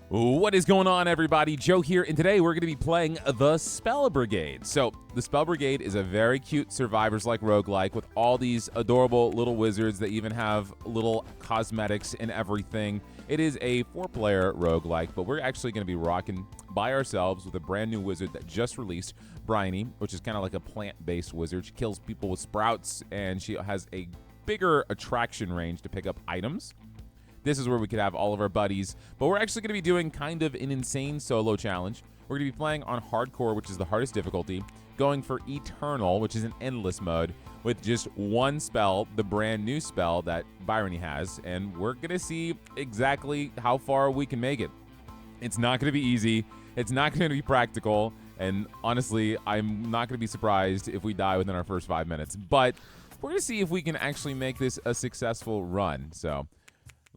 What is going on, everybody? Joe here, and today we're going to be playing the Spell Brigade. So, the Spell Brigade is a very cute survivors-like roguelike with all these adorable little wizards that even have little cosmetics and everything. It is a 4-player roguelike, but we're actually going to be rocking by ourselves with a brand new wizard that just released, Bryony, which is kind of like a plant-based wizard. She kills people with sprouts, and she has a bigger attraction range to pick up items. This is where we could have all of our buddies, but we're actually going to be doing kind of an insane solo challenge. We're going to be playing on hardcore, which is the hardest difficulty, going for eternal, which is an endless mode, with just one spell, the brand new spell that Bryony has, and we're going to see exactly how far we can make it. It's not going to be easy. It's not going to be practical, and honestly, I'm not going to be surprised if we die within our first 5 minutes, but we're going to see if we can actually make this a successful run. So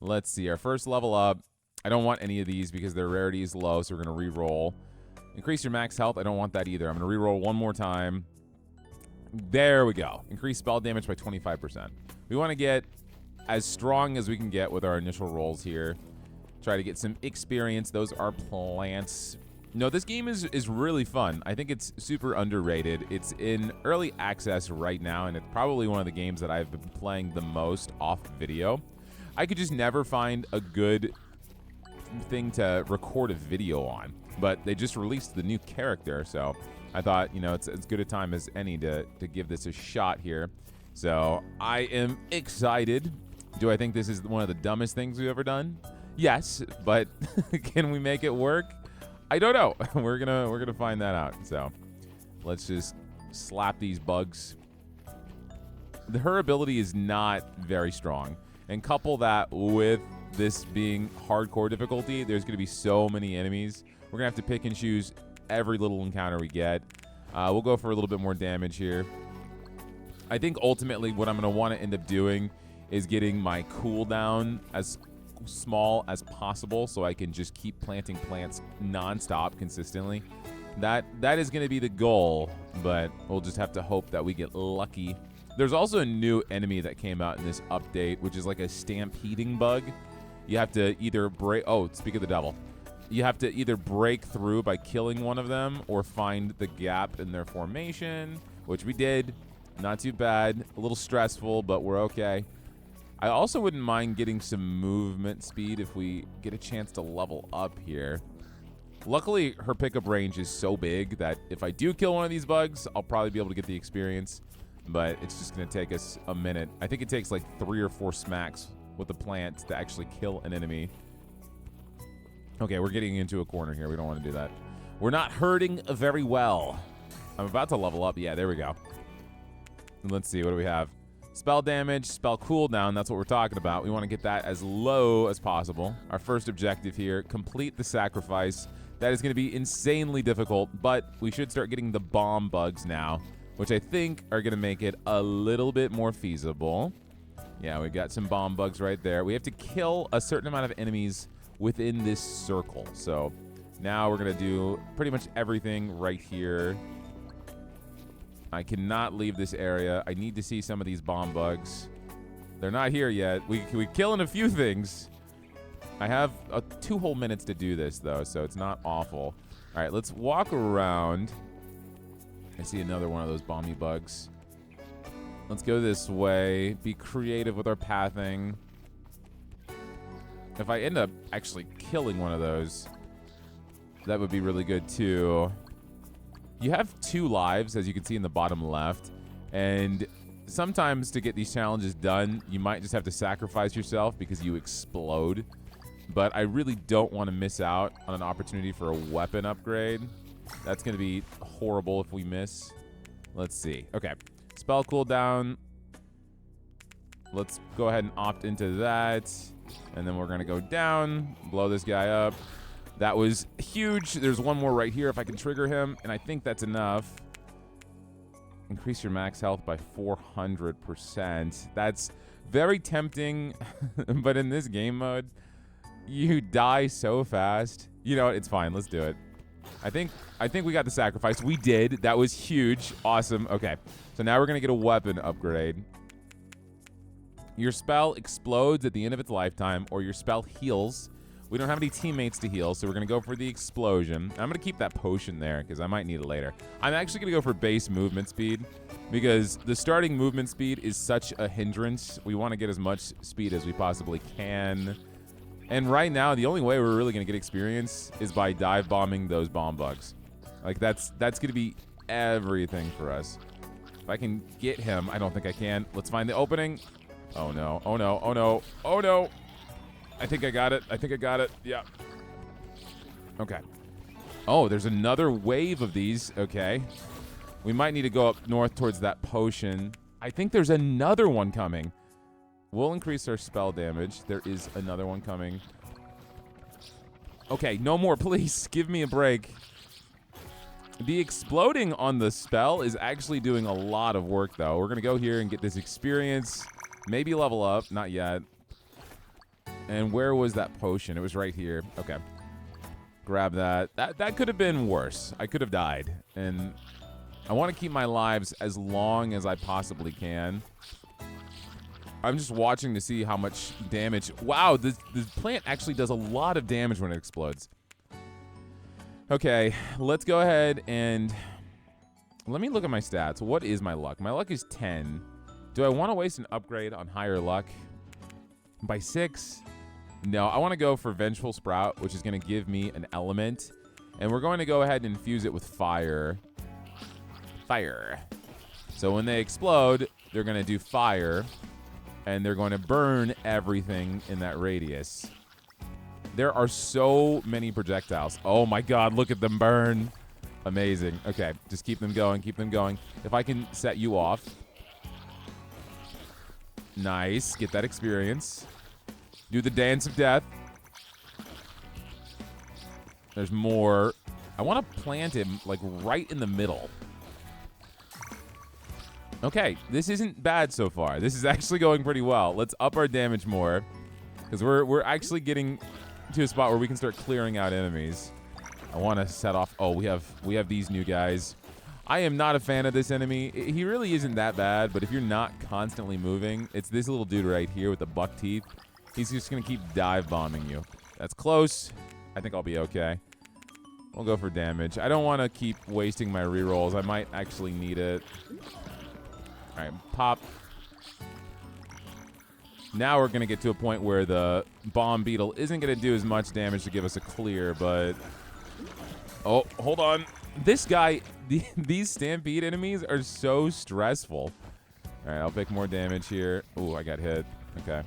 let's see, our first level up. I don't want any of these because their rarity is low, so we're going to re-roll. Increase your max health. I don't want that either. I'm going to re-roll one more time. There we go. Increase spell damage by 25%. We want to get as strong as we can get with our initial rolls here. Try to get some experience. Those are plants. No, this game is really fun. I think it's super underrated. It's in early access right now, and it's probably one of the games that I've been playing the most off video. I could just never find a good thing to record a video on, but they just released the new character, so I thought, you know, it's as good a time as any to give this a shot here. So I am excited. Do I think this is one of the dumbest things we've ever done? Yes, but can we make it work? I don't know. We're gonna find that out. So let's just slap these bugs. Her ability is not very strong. And couple that with this being hardcore difficulty, there's going to be so many enemies. We're going to have to pick and choose every little encounter we get. We'll go for a little bit more damage here. I think ultimately what I'm going to want to end up doing is getting my cooldown as small as possible so I can just keep planting plants nonstop consistently. That is going to be the goal, but we'll just have to hope that we get lucky. There's also a new enemy that came out in this update, which is like a stampeding bug. You have to either break... Oh, speak of the devil. You have to either break through by killing one of them or find the gap in their formation, which we did. Not too bad. A little stressful, but we're okay. I also wouldn't mind getting some movement speed if we get a chance to level up here. Luckily, her pickup range is so big that if I do kill one of these bugs, I'll probably be able to get the experience. But it's just going to take us a minute. I think it takes like 3 or 4 smacks with the plant to actually kill an enemy. Okay, we're getting into a corner here. We don't want to do that. We're not hurting very well. I'm about to level up. Yeah, there we go. And let's see. What do we have? Spell damage, spell cooldown. That's what we're talking about. We want to get that as low as possible. Our first objective here, complete the sacrifice. That is going to be insanely difficult, but we should start getting the bomb bugs now, which I think are going to make it a little bit more feasible. Yeah, we got some bomb bugs right there. We have to kill a certain amount of enemies within this circle. So now we're going to do pretty much everything right here. I cannot leave this area. I need to see some of these bomb bugs. They're not here yet. We killing a few things. I have 2 whole minutes to do this, though, so it's not awful. All right, let's walk around. I see another one of those bomby bugs. Let's go this way. Be creative with our pathing. If I end up actually killing one of those, that would be really good too. You have 2 lives, as you can see in the bottom left. And sometimes to get these challenges done, you might just have to sacrifice yourself because you explode. But I really don't want to miss out on an opportunity for a weapon upgrade. That's going to be horrible if we miss. Let's see. Okay. Spell cooldown. Let's go ahead and opt into that. And then we're going to go down, blow this guy up. That was huge. There's one more right here if I can trigger him, and I think that's enough. Increase your max health by 400%. That's very tempting, but in this game mode, you die so fast. You know what? It's fine. Let's do it. I think we got the sacrifice. We did. That was huge. Awesome. Okay. So now we're going to get a weapon upgrade. Your spell explodes at the end of its lifetime, or your spell heals We don't have any teammates to heal, so we're going to go for the explosion. I'm going to keep that potion there because I might need it later. I'm actually going to go for base movement speed because the starting movement speed is such a hindrance. We want to get as much speed as we possibly can. And right now, the only way we're really going to get experience is by dive bombing those bomb bugs. Like, that's going to be everything for us. If I can get him, I don't think I can. Let's find the opening. Oh, no. Oh, no. Oh, no. Oh, no. I think I got it. I think I got it. Yeah. Okay. Oh, there's another wave of these. Okay. We might need to go up north towards that potion. I think there's another one coming. We'll increase our spell damage. There is another one coming. Okay, no more, please. Give me a break. The exploding on the spell is actually doing a lot of work, though. We're going to go here and get this experience. Maybe level up. Not yet. And where was that potion? It was right here. Okay. Grab that. That could have been worse. I could have died. And I want to keep my lives as long as I possibly can. I'm just watching to see how much damage. Wow, this plant actually does a lot of damage when it explodes. Okay, let's go ahead and let me look at my stats. What is my luck? My luck is 10. Do I want to waste an upgrade on higher luck? By 6? No, I want to go for Vengeful Sprout, which is going to give me an element. And we're going to go ahead and infuse it with fire. Fire. So when they explode, they're going to do fire. And they're going to burn everything in that radius. There are so many projectiles. Oh my god, look at them burn. Amazing. Okay, just keep them going, keep them going. If I can set you off. Nice, get that experience. Do the dance of death. There's more. I want to plant him like right in the middle. Okay, this isn't bad so far. This is actually going pretty well. Let's up our damage more because we're actually getting to a spot where we can start clearing out enemies. I want to set off. Oh, we have these new guys. I am not a fan of this enemy. He really isn't that bad, but if you're not constantly moving, it's this little dude right here with the buck teeth. He's just going to keep dive bombing you. That's close. I think I'll be okay. We'll go for damage. I don't want to keep wasting my rerolls. I might actually need it. All right, pop. Now we're going to get to a point where the bomb beetle isn't going to do as much damage to give us a clear, but... Oh, hold on. This guy, these stampede enemies are so stressful. All right, I'll pick more damage here. Ooh, I got hit. Okay.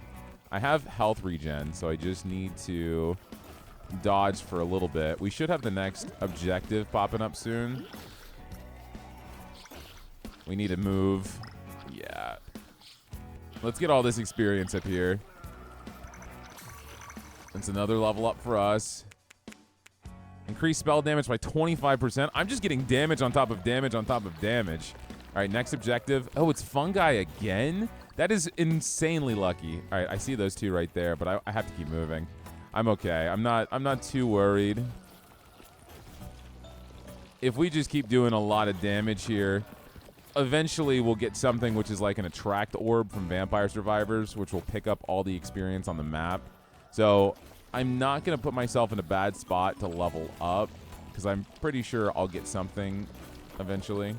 I have health regen, so I just need to dodge for a little bit. We should have the next objective popping up soon. We need to move. Yeah. Let's get all this experience up here. That's another level up for us. Increase spell damage by 25%. I'm just getting damage on top of damage on top of damage. All right, next objective. Oh, it's fungi again? That is insanely lucky. All right, I see those two right there, but I have to keep moving. I'm okay. I'm not too worried. If we just keep doing a lot of damage here, eventually we'll get something which is like an attract orb from Vampire Survivors, which will pick up all the experience on the map. So I'm not going to put myself in a bad spot to level up because I'm pretty sure I'll get something eventually.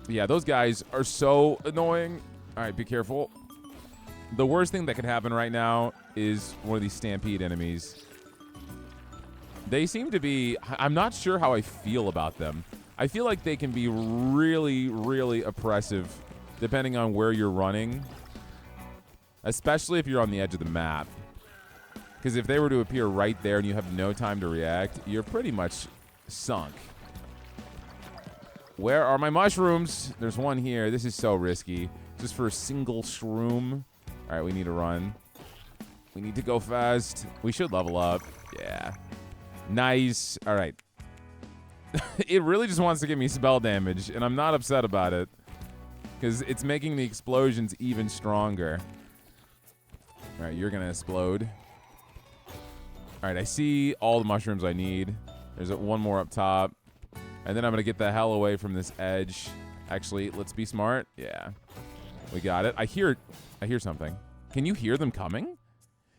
Yeah, those guys are so annoying. All right, be careful. The worst thing that could happen right now is one of these stampede enemies. They seem to be... I'm not sure how I feel about them. I feel like they can be really, really oppressive depending on where you're running, especially if you're on the edge of the map. Because if they were to appear right there and you have no time to react, you're pretty much sunk. Where are my mushrooms? There's one here. This is so risky. Just for a single shroom. All right, we need to run. We need to go fast. We should level up. Yeah. Nice. All right. It really just wants to give me spell damage, and I'm not upset about it. Because it's making the explosions even stronger. All right, you're going to explode. All right, I see all the mushrooms I need. There's one more up top. And then I'm going to get the hell away from this edge. Actually, let's be smart. Yeah. We got it. I hear something. Can you hear them coming?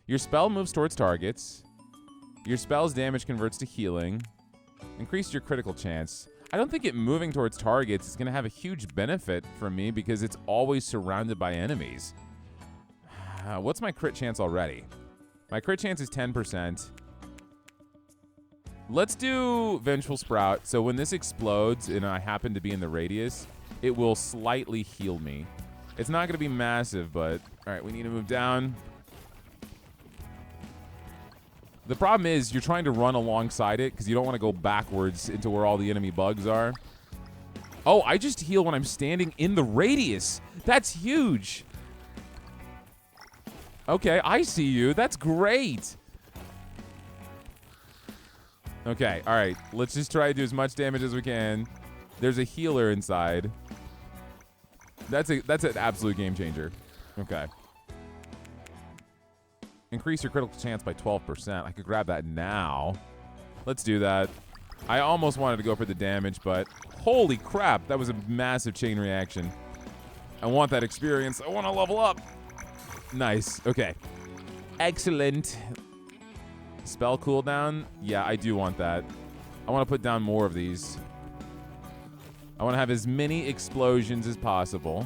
Your spell moves towards targets. Your spell's damage converts to healing. Increase your critical chance. I don't think it moving towards targets is going to have a huge benefit for me because it's always surrounded by enemies. What's my crit chance already? My crit chance is 10%. Let's do Vengeful Sprout. So when this explodes and I happen to be in the radius, it will slightly heal me. It's not going to be massive, but all right, we need to move down. The problem is you're trying to run alongside it because you don't want to go backwards into where all the enemy bugs are. Oh, I just heal when I'm standing in the radius. That's huge. Okay, I see you. That's great. Okay, all right. Let's just try to do as much damage as we can. There's a healer inside. That's an absolute game changer. Okay. Increase your critical chance by 12%. I could grab that now. Let's do that. I almost wanted to go for the damage, but holy crap, that was a massive chain reaction. I want that experience. I want to level up. Nice. Okay. Excellent. Spell cooldown. Yeah, I do want that. I want to put down more of these. I want to have as many explosions as possible.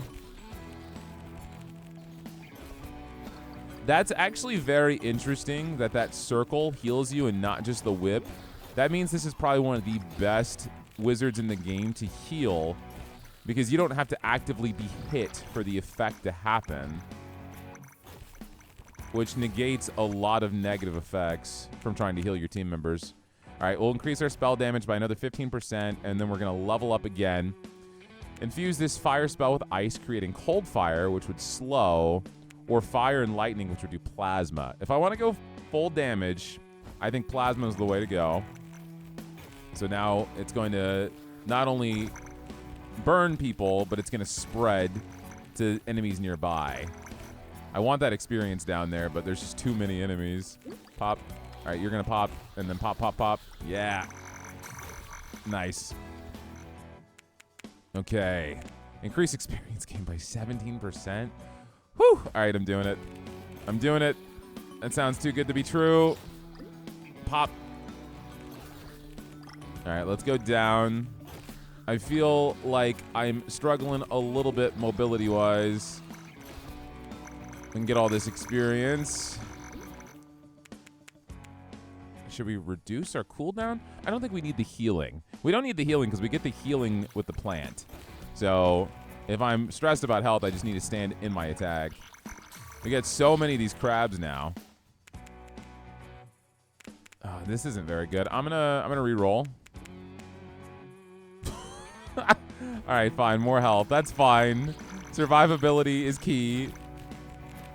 That's actually very interesting that circle heals you and not just the whip. That means this is probably one of the best wizards in the game to heal because you don't have to actively be hit for the effect to happen, which negates a lot of negative effects from trying to heal your team members. All right, we'll increase our spell damage by another 15%, and then we're going to level up again. Infuse this fire spell with ice, creating cold fire, which would slow, or fire and lightning, which would do plasma. If I want to go full damage, I think plasma is the way to go. So now it's going to not only burn people, but it's going to spread to enemies nearby. I want that experience down there, but there's just too many enemies. Pop. All right, you're going to pop, and then pop, pop, pop. Yeah. Nice. Okay. Increase experience gain by 17%. Whew. All right, I'm doing it. I'm doing it. That sounds too good to be true. Pop. All right, let's go down. I feel like I'm struggling a little bit mobility-wise. And get all this experience. Should we reduce our cooldown? I don't think we need the healing. We don't need the healing because we get the healing with the plant. So if I'm stressed about health, I just need to stand in my attack. We get so many of these crabs now. Oh, this isn't very good. I'm gonna re-roll. All right, fine. More health. That's fine. Survivability is key.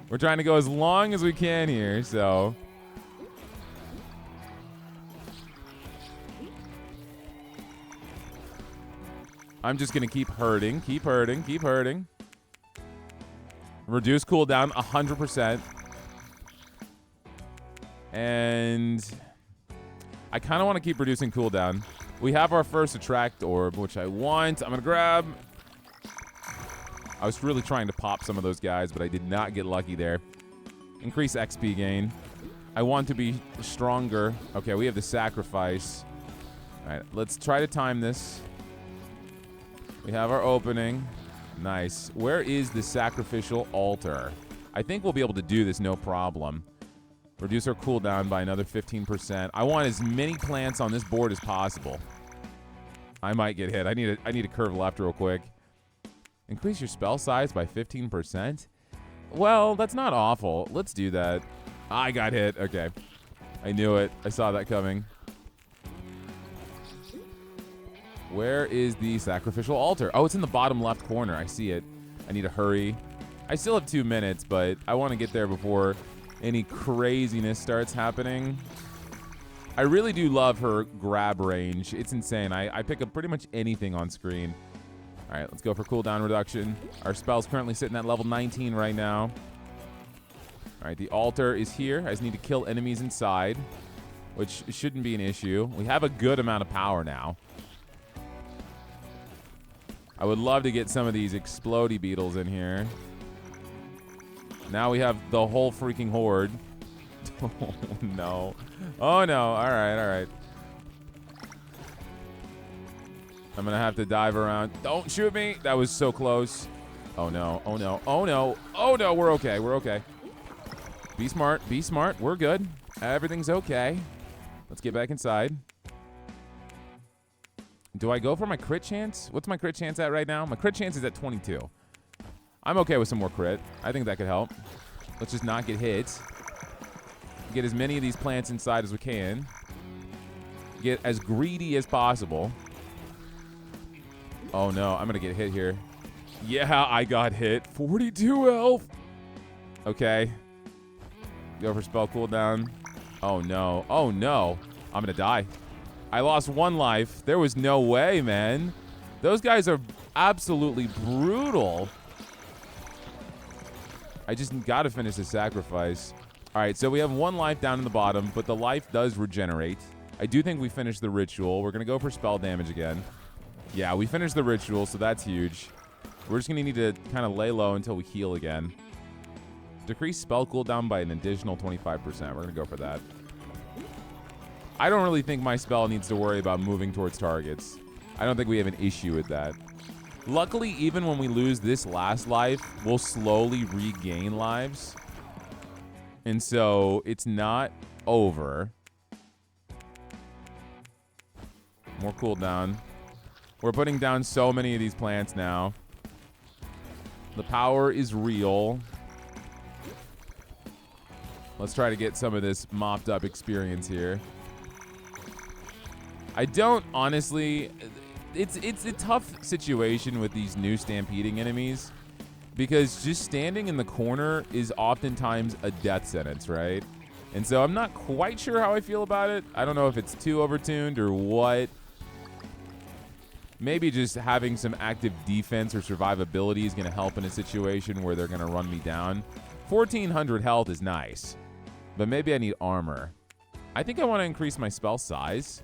We're trying to go as long as we can here, so. I'm just going to keep hurting, keep hurting, keep hurting. Reduce cooldown 100%. And I kind of want to keep reducing cooldown. We have our first attract orb, which I want. I'm going to grab. I was really trying to pop some of those guys, but I did not get lucky there. Increase XP gain. I want to be stronger. Okay, we have the sacrifice. All right, let's try to time this. We have our opening. Nice. Where is the sacrificial altar? I think we'll be able to do this no problem. Reduce our cooldown by another 15%. I want as many plants on this board as possible. I might get hit. I need to curve left real quick. Increase your spell size by 15%? Well, that's not awful. Let's do that. I got hit. Okay. I knew it. I saw that coming. Where is the sacrificial altar? Oh, it's in the bottom left corner. I see it. I need to hurry. I still have 2 minutes, but I want to get there before any craziness starts happening. I really do love her grab range. It's insane. I pick up pretty much anything on screen. All right, let's go for cooldown reduction. Our spell's currently sitting at level 19 right now. All right, the altar is here. I just need to kill enemies inside, which shouldn't be an issue. We have a good amount of power now. I would love to get some of these explodey beetles in here. Now we have the whole freaking horde. Oh, no. Oh, no. All right, all right. I'm going to have to dive around. Don't shoot me. That was so close. Oh, no. Oh, no. Oh, no. Oh, no. We're okay. We're okay. Be smart. Be smart. We're good. Everything's okay. Let's get back inside. Do I go for my crit chance? What's my crit chance at right now? My crit chance is at 22. I'm okay with some more crit. I think that could help. Let's just not get hit. Get as many of these plants inside as we can. Get as greedy as possible. Oh, no. I'm going to get hit here. Yeah, I got hit. 42 health. Okay. Go for spell cooldown. Oh, no. Oh, no. I'm going to die. I lost 1 life. There was no way, man. Those guys are absolutely brutal. I just got to finish the sacrifice. All right, so we have 1 life down in the bottom, but the life does regenerate. I do think we finished the ritual. We're going to go for spell damage again. Yeah, we finished the ritual, so that's huge. We're just going to need to kind of lay low until we heal again. Decrease spell cooldown by an additional 25%. We're going to go for that. I don't really think my spell needs to worry about moving towards targets. I don't think we have an issue with that. Luckily, even when we lose this last life, we'll slowly regain lives. And so it's not over. More cooldown. We're putting down so many of these plants now. The power is real. Let's try to get some of this mopped up experience here. I don't honestly, it's a tough situation with these new stampeding enemies because just standing in the corner is oftentimes a death sentence, right? And so I'm not quite sure how I feel about it. I don't know if it's too overtuned or what. Maybe just having some active defense or survivability is going to help in a situation where they're going to run me down. 1,400 health is nice, but maybe I need armor. I think I want to increase my spell size.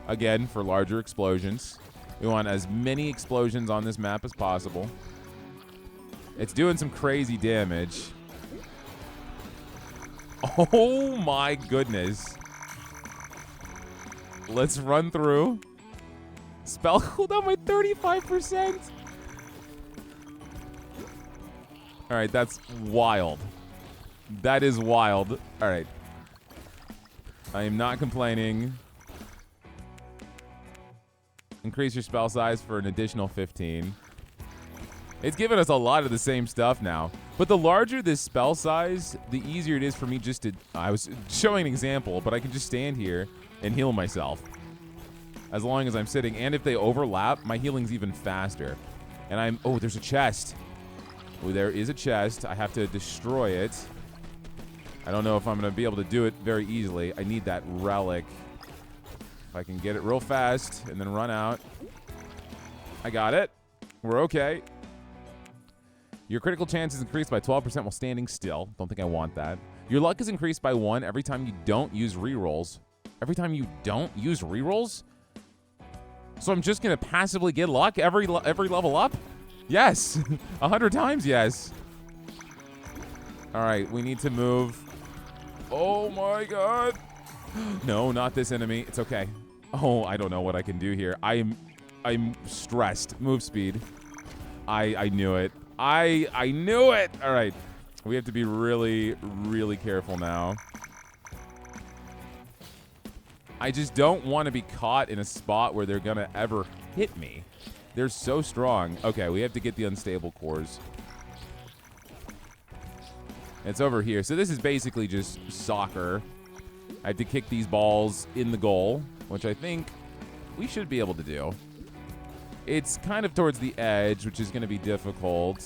Again, for larger explosions. We want as many explosions on this map as possible. It's doing some crazy damage. Oh my goodness. Let's run through. Spell cooldown by 35%. All right, that's wild. That is wild. All right. I am not complaining. Increase your spell size for an additional 15. It's given us a lot of the same stuff now. But the larger this spell size, the easier it is for me just to... I was showing an example, but I can just stand here and heal myself. As long as I'm sitting. And if they overlap, my healing's even faster. And I'm... Oh, there's a chest. Oh, there is a chest. I have to destroy it. I don't know if I'm going to be able to do it very easily. I need that relic. I can get it real fast and then run out. I got it. We're okay. Your critical chance is increased by 12% while standing still. Don't think I want that. Your luck is increased by 1 every time you don't use rerolls. Every time you don't use rerolls? So I'm just going to passively get luck every level up? Yes. 100 times, yes. All right, we need to move. Oh, my God. No, not this enemy. It's okay. Oh, I don't know what I can do here. I'm stressed. Move speed. I knew it. I knew it. All right. We have to be really, really careful now. I just don't want to be caught in a spot where they're going to ever hit me. They're so strong. Okay, we have to get the unstable cores. It's over here. So this is basically just soccer. I have to kick these balls in the goal, which I think we should be able to do. It's kind of towards the edge, which is going to be difficult.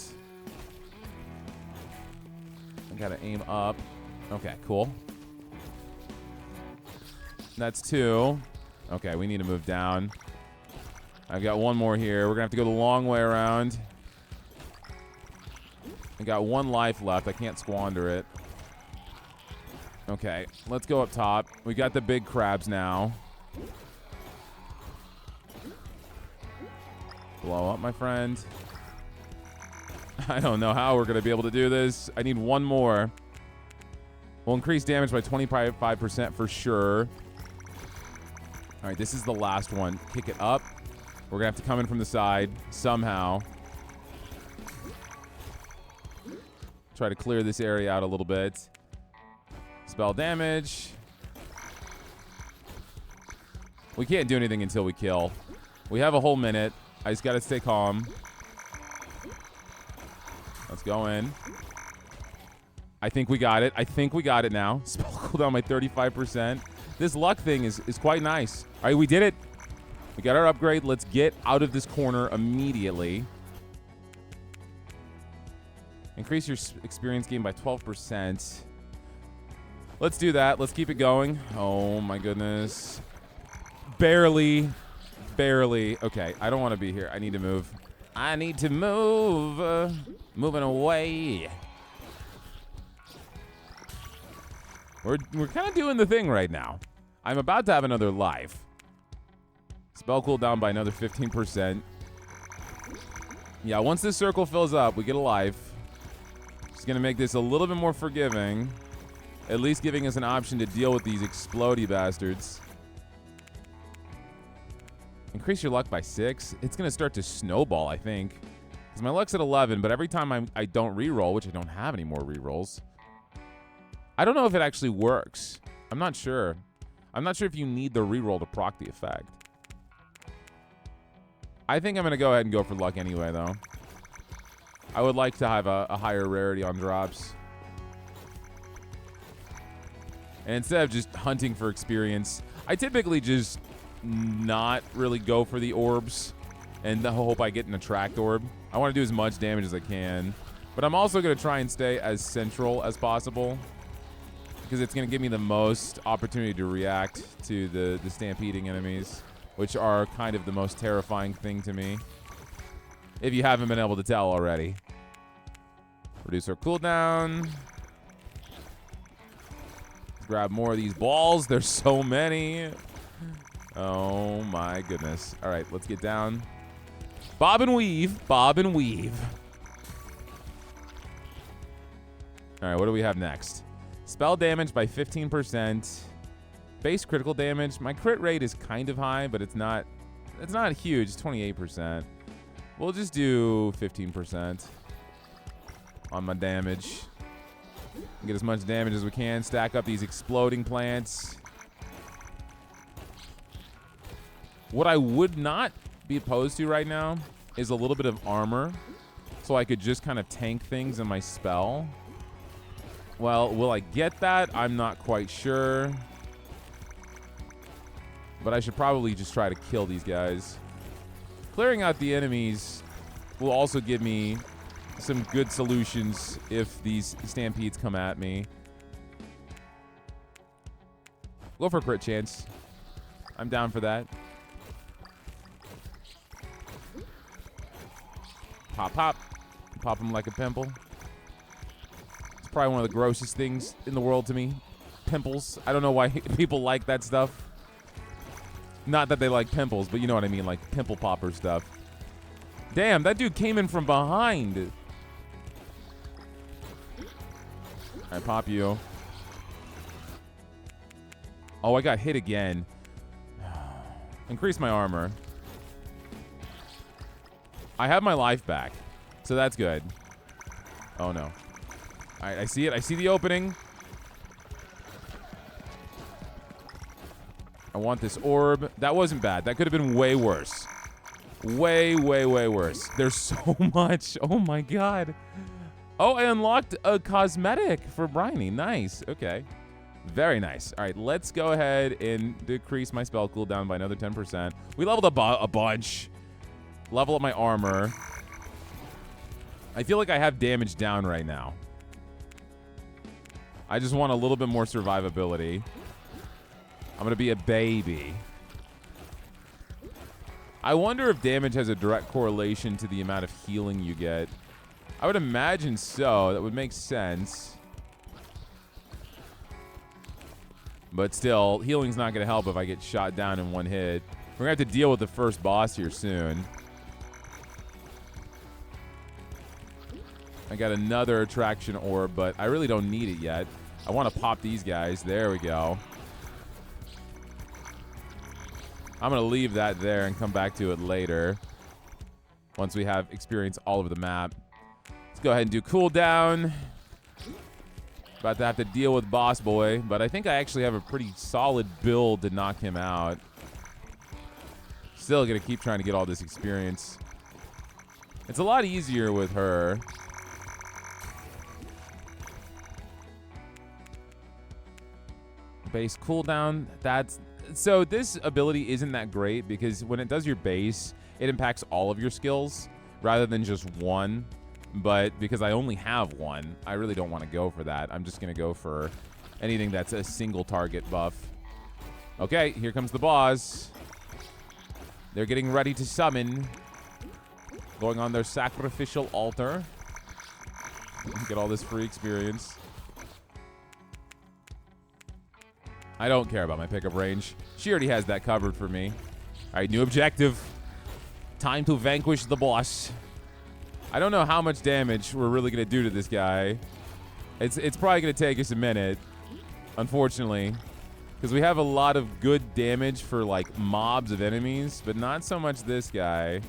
I got to aim up. Okay, cool. That's 2. Okay, we need to move down. I've got 1 more here. We're going to have to go the long way around. I got 1 life left. I can't squander it. Okay, let's go up top. We got the big crabs now. Blow up, my friend. I don't know how we're going to be able to do this. I need 1 more. We'll increase damage by 25% for sure. All right, this is the last one. Kick it up. We're going to have to come in from the side somehow. Try to clear this area out a little bit. Spell damage. We can't do anything until we kill. We have a whole minute. I just got to stay calm. Let's go in. I think we got it. I think we got it now. Spell cooldown by 35%. This luck thing is quite nice. All right, we did it. We got our upgrade. Let's get out of this corner immediately. Increase your experience gain by 12%. Let's do that. Let's keep it going. Oh, my goodness. Barely. Barely. Okay, I don't want to be here. I need to move. I need to move. Moving away. We're kind of doing the thing right now. I'm about to have another life. Spell cooldown by another 15%. Yeah, once this circle fills up, we get a life. Just going to make this a little bit more forgiving. At least giving us an option to deal with these explodey bastards. Increase your luck by 6. It's going to start to snowball, I think. Because my luck's at 11, but every time I don't reroll, which I don't have any more rerolls. I don't know if it actually works. I'm not sure. I'm not sure if you need the reroll to proc the effect. I think I'm going to go ahead and go for luck anyway, though. I would like to have a higher rarity on drops. And instead of just hunting for experience, I typically just not really go for the orbs and hope I get an attract orb. I want to do as much damage as I can. But I'm also going to try and stay as central as possible, because it's going to give me the most opportunity to react to the stampeding enemies, which are kind of the most terrifying thing to me, if you haven't been able to tell already. Reduce our cooldown. Grab more of these balls. There's so many. Oh, my goodness. All right, let's get down. Bob and weave. Bob and weave. All right, what do we have next? Spell damage by 15%. Base critical damage. My crit rate is kind of high, but it's not huge. It's 28%. We'll just do 15% on my damage. Get as much damage as we can. Stack up these exploding plants. What I would not be opposed to right now is a little bit of armor, so I could just kind of tank things in my spell. Well, will I get that? I'm not quite sure. But I should probably just try to kill these guys. Clearing out the enemies will also give me some good solutions if these stampedes come at me. Go for a crit chance. I'm down for that. Pop, pop. Pop them like a pimple. It's probably one of the grossest things in the world to me. Pimples. I don't know why people like that stuff. Not that they like pimples, but you know what I mean, like pimple popper stuff. Damn, that dude came in from behind. I pop you. Oh, I got hit again. Increase my armor. I have my life back, so that's good. Oh, no. All right, I see it. I see the opening. I want this orb. That wasn't bad. That could have been way worse. Way, way, way worse. There's so much. Oh, my God. Oh, I unlocked a cosmetic for Briny. Nice. Okay. Very nice. All right, let's go ahead and decrease my spell cooldown by another 10%. We leveled up a bunch. Level up my armor. I feel like I have damage down right now. I just want a little bit more survivability. I'm going to be a baby. I wonder if damage has a direct correlation to the amount of healing you get. I would imagine so. That would make sense. But still, healing's not going to help if I get shot down in one hit. We're going to have to deal with the first boss here soon. I got another attraction orb, but I really don't need it yet. I want to pop these guys. There we go. I'm going to leave that there and come back to it later once we have experience all over the map. Let's go ahead and do cooldown. About to have to deal with Boss Boy, but I think I actually have a pretty solid build to knock him out. Still going to keep trying to get all this experience. It's a lot easier with her. Base cooldown, so this ability isn't that great because when it does your base, it impacts all of your skills rather than just one. But because I only have one, I really don't want to go for that. I'm just going to go for anything that's a single target buff. Okay, here comes the boss. They're getting ready to summon. Going on their sacrificial altar. Get all this free experience. I don't care about my pickup range. She already has that covered for me. All right, new objective. Time to vanquish the boss. I don't know how much damage we're really going to do to this guy. It's probably going to take us a minute, unfortunately, because we have a lot of good damage for, like, mobs of enemies, but not so much this guy.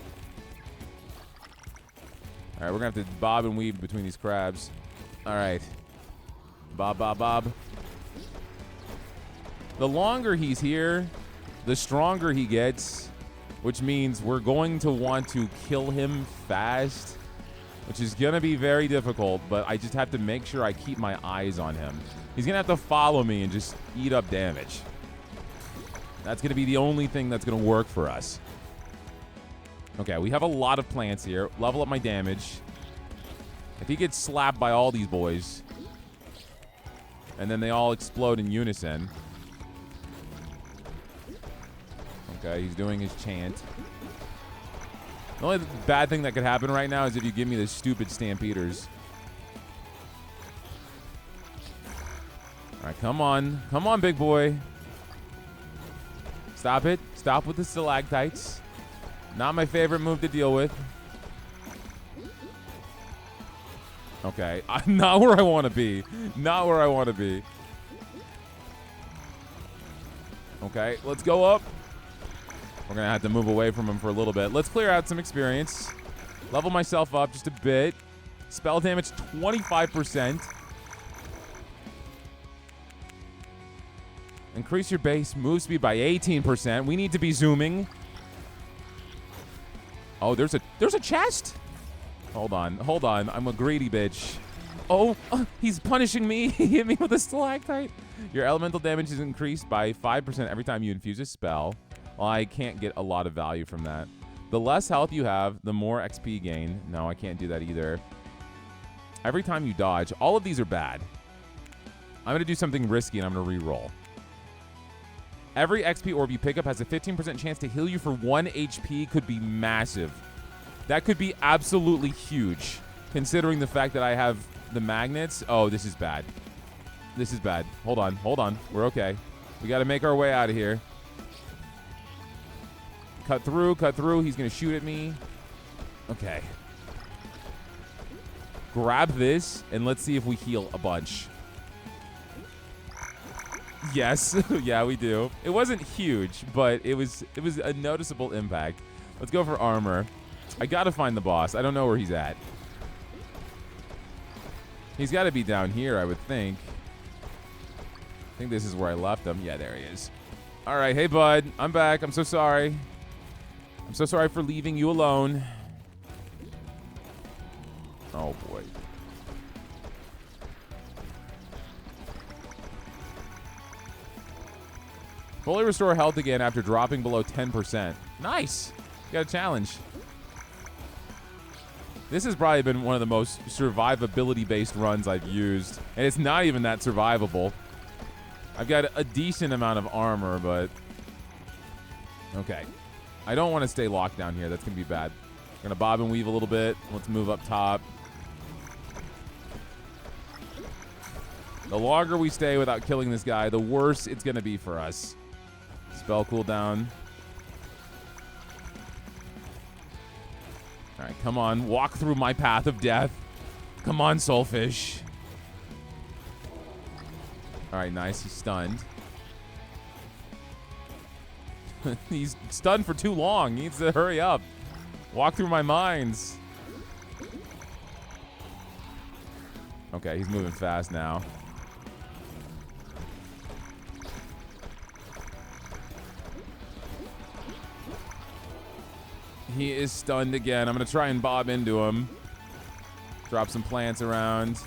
All right, we're going to have to bob and weave between these crabs. All right. Bob, bob, bob. The longer he's here, the stronger he gets, which means we're going to want to kill him fast, which is going to be very difficult, but I just have to make sure I keep my eyes on him. He's going to have to follow me and just eat up damage. That's going to be the only thing that's going to work for us. Okay, we have a lot of plants here. Level up my damage. If he gets slapped by all these boys, and then they all explode in unison. Okay, he's doing his chant. The only bad thing that could happen right now is if you give me the stupid stampeders. All right, come on. Come on, big boy. Stop it. Stop with the stalactites. Not my favorite move to deal with. Okay, not where I want to be. Not where I want to be. Okay, let's go up. We're going to have to move away from him for a little bit. Let's clear out some experience. Level myself up just a bit. Spell damage 25%. Increase your base move speed by 18%. We need to be zooming. Oh, there's a chest. Hold on. Hold on. I'm a greedy bitch. Oh, he's punishing me. He hit me with a stalactite. Your elemental damage is increased by 5% every time you infuse a spell. Well, I can't get a lot of value from that. The less health you have, the more XP gain. No, I can't do that either. Every time you dodge, all of these are bad. I'm going to do something risky, and I'm going to re-roll. Every XP orb you pick up has a 15% chance to heal you for 1 HP. Could be massive. That could be absolutely huge, considering the fact that I have the magnets. Oh, this is bad. This is bad. Hold on. Hold on. We're okay. We got to make our way out of here. Cut through. Cut through. He's going to shoot at me. Okay. Grab this, and let's see if we heal a bunch. Yes. Yeah, we do. It wasn't huge, but it was a noticeable impact. Let's go for armor. I got to find the boss. I don't know where he's at. He's got to be down here, I would think. I think this is where I left him. Yeah, there he is. All right. Hey, bud. I'm back. I'm so sorry. I'm so sorry for leaving you alone. Oh, boy. Fully restore health again after dropping below 10%. Nice. Got a challenge. This has probably been one of the most survivability-based runs I've used. And it's not even that survivable. I've got a decent amount of armor, but... Okay. I don't want to stay locked down here. That's going to be bad. I'm going to bob and weave a little bit. Let's move up top. The longer we stay without killing this guy, the worse it's going to be for us. Spell cooldown. All right, come on. Walk through my path of death. Come on, Soulfish. All right, nice. He's stunned. He's stunned for too long. He needs to hurry up. Walk through my mines. Okay, he's moving fast now. He is stunned again. I'm going to try and bob into him. Drop some plants around.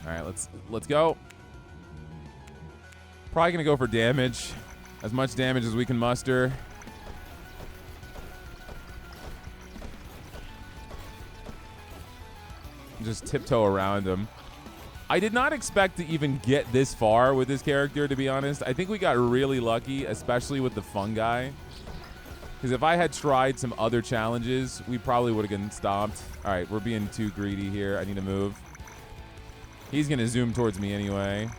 All right, let's go. Probably going to go for damage. As much damage as we can muster. Just tiptoe around him. I did not expect to even get this far with this character, to be honest. I think we got really lucky, especially with the fungi. Because if I had tried some other challenges, we probably would have gotten stopped. All right, we're being too greedy here. I need to move. He's going to zoom towards me anyway.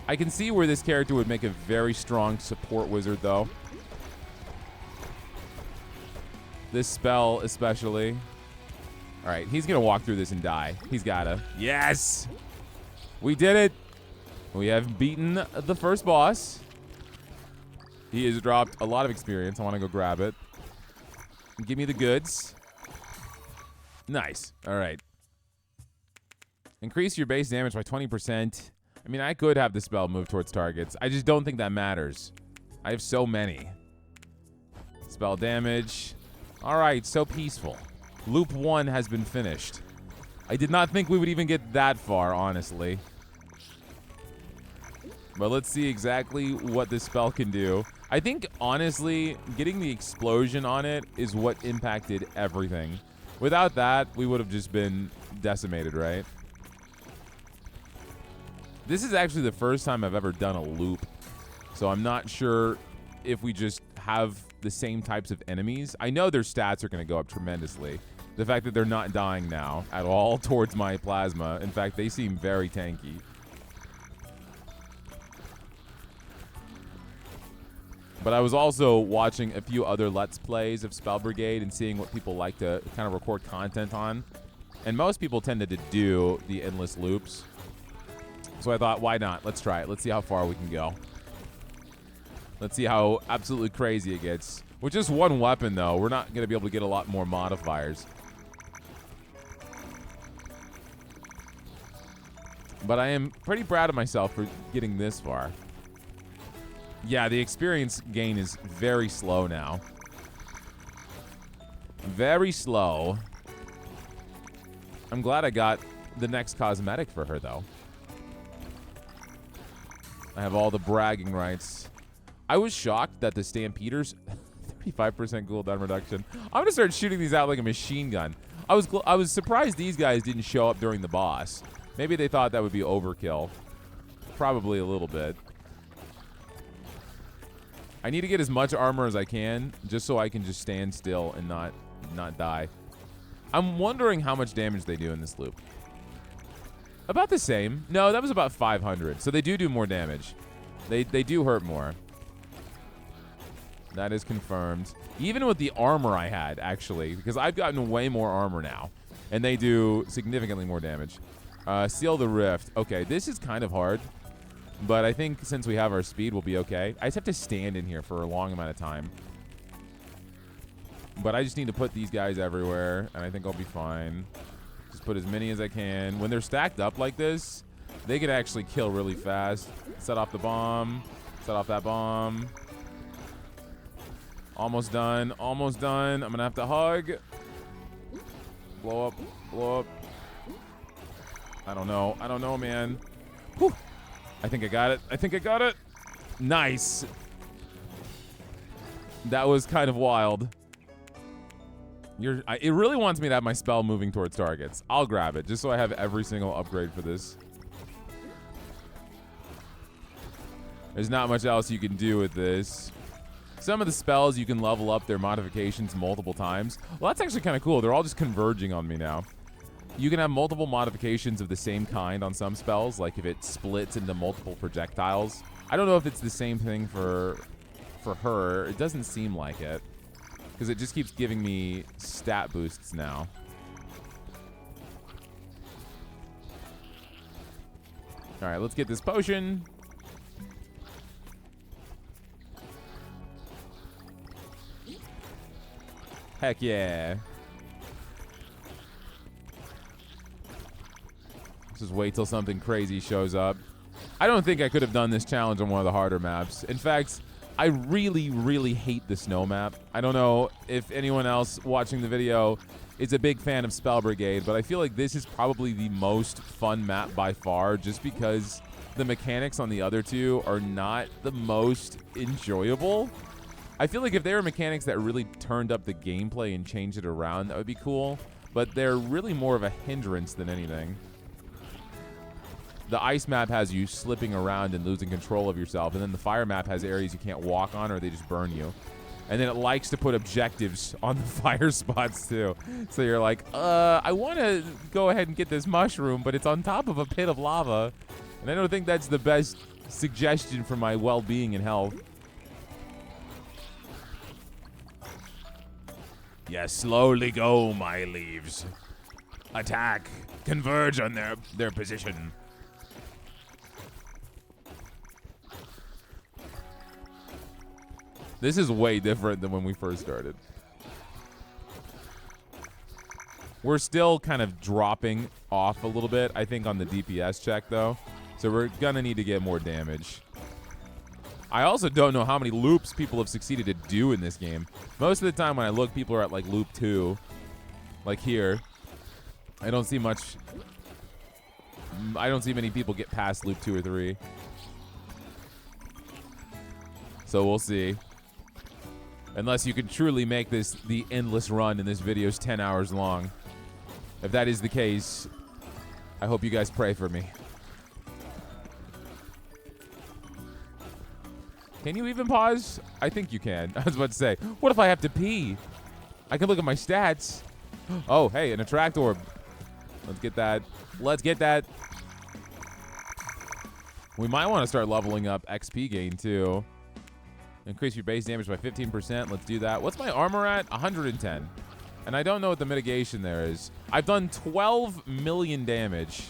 I can see where this character would make a very strong support wizard, though. This spell, especially. All right, he's going to walk through this and die. He's got to. Yes! We did it. We have beaten the first boss. He has dropped a lot of experience. I want to go grab it. Give me the goods. Nice. All right. Increase your base damage by 20%. I mean, I could have the spell move towards targets. I just don't think that matters. I have so many. Spell damage. All right, so peaceful. Loop 1 has been finished. I did not think we would even get that far, honestly. But let's see exactly what this spell can do. I think, honestly, getting the explosion on it is what impacted everything. Without that, we would have just been decimated, right? This is actually the first time I've ever done a loop. So I'm not sure if we just have the same types of enemies. I know their stats are going to go up tremendously. The fact that they're not dying now at all towards my plasma. In fact, they seem very tanky. But I was also watching a few other Let's Plays of Spell Brigade and seeing what people like to kind of record content on. And most people tended to do the endless loops. So I thought, why not? Let's try it. Let's see how far we can go. Let's see how absolutely crazy it gets. With just one weapon, though, we're not going to be able to get a lot more modifiers. But I am pretty proud of myself for getting this far. Yeah, the experience gain is very slow now. Very slow. I'm glad I got the next cosmetic for her, though. I have all the bragging rights. I was shocked that the Stampeders, 35% cooldown reduction. I'm going to start shooting these out like a machine gun. I was surprised these guys didn't show up during the boss. Maybe they thought that would be overkill. Probably a little bit. I need to get as much armor as I can, just so I can just stand still and not die. I'm wondering how much damage they do in this loop. About the same. No, that was about 500. So they do more damage. They do hurt more. That is confirmed. Even with the armor I had, actually, because I've gotten way more armor now. And they do significantly more damage. Seal the Rift. Okay, this is kind of hard. But I think since we have our speed, we'll be okay. I just have to stand in here for a long amount of time. But I just need to put these guys everywhere, and I think I'll be fine. Just put as many as I can. When they're stacked up like this, they can actually kill really fast. Set off the bomb. Set off that bomb. Almost done. Almost done. I'm going to have to hug. Blow up. Blow up. I don't know. I don't know, man. Whew. I think I got it. I think I got it. Nice. That was kind of wild. It really wants me to have my spell moving towards targets. I'll grab it just so I have every single upgrade for this. There's not much else you can do with this. Some of the spells you can level up their modifications multiple times. Well, that's actually kind of cool. They're all just converging on me now. You can have multiple modifications of the same kind on some spells, like if it splits into multiple projectiles. I don't know if it's the same thing for her. It doesn't seem like it, because it just keeps giving me stat boosts now. All right, let's get this potion. Heck yeah. Let's just wait till something crazy shows up. I don't think I could have done this challenge on one of the harder maps. In fact, I really, really hate the snow map. I don't know if anyone else watching the video is a big fan of Spell Brigade, but I feel like this is probably the most fun map by far, just because the mechanics on the other two are not the most enjoyable. I feel like if there were mechanics that really turned up the gameplay and changed it around, that would be cool, but they're really more of a hindrance than anything. The ice map has you slipping around and losing control of yourself, and then the fire map has areas you can't walk on or they just burn you. And then it likes to put objectives on the fire spots too. So you're like, I want to go ahead and get this mushroom, but it's on top of a pit of lava. And I don't think that's the best suggestion for my well-being and health. Yes, slowly go, my leaves. Attack. Converge on their position. This is way different than when we first started. We're still kind of dropping off a little bit, I think, on the DPS check, though. So we're going to need to get more damage. I also don't know how many loops people have succeeded to do in this game. Most of the time when I look, people are at, like, loop 2. Like here. I don't see much... I don't see many people get past loop 2 or 3. So we'll see. Unless you can truly make this the endless run and this video's 10 hours long. If that is the case, I hope you guys pray for me. Can you even pause? I think you can. I was about to say, what if I have to pee? I can look at my stats. Oh, hey, an attract orb. Let's get that. Let's get that. We might want to start leveling up XP gain, too. Increase your base damage by 15%. Let's do that. What's my armor at? 110. And I don't know what the mitigation there is. I've done 12 million damage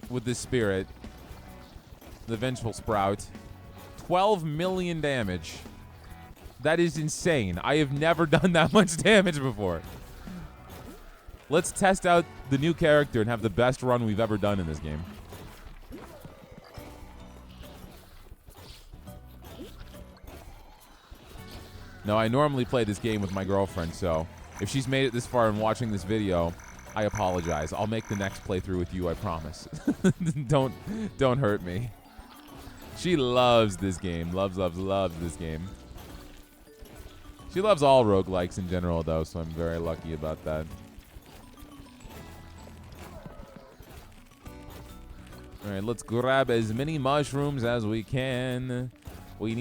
with this spirit. The Vengeful Sprout. 12 million damage. That is insane. I have never done that much damage before. Let's test out the new character and have the best run we've ever done in this game. No, I normally play this game with my girlfriend, so if she's made it this far and watching this video, I apologize. I'll make the next playthrough with you, I promise. Don't hurt me. She loves this game. Loves this game. She loves all roguelikes in general, though, so I'm very lucky about that. All right, let's grab as many mushrooms as we can. We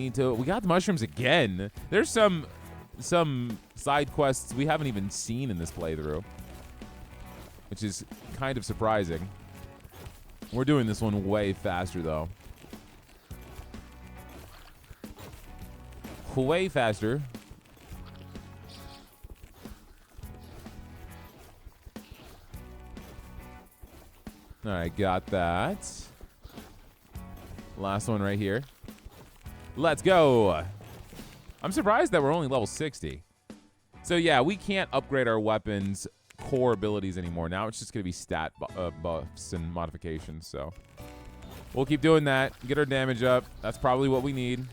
got the mushrooms again. There's some side quests we haven't even seen in this playthrough, which is kind of surprising. We're doing this one way faster, though. Way faster. All right, got that. Last one right here. Let's go. I'm surprised that we're only level 60. So yeah, we can't upgrade our weapons' core abilities anymore. Now it's just going to be stat buffs and modifications. So we'll keep doing that. Get our damage up. That's probably what we need.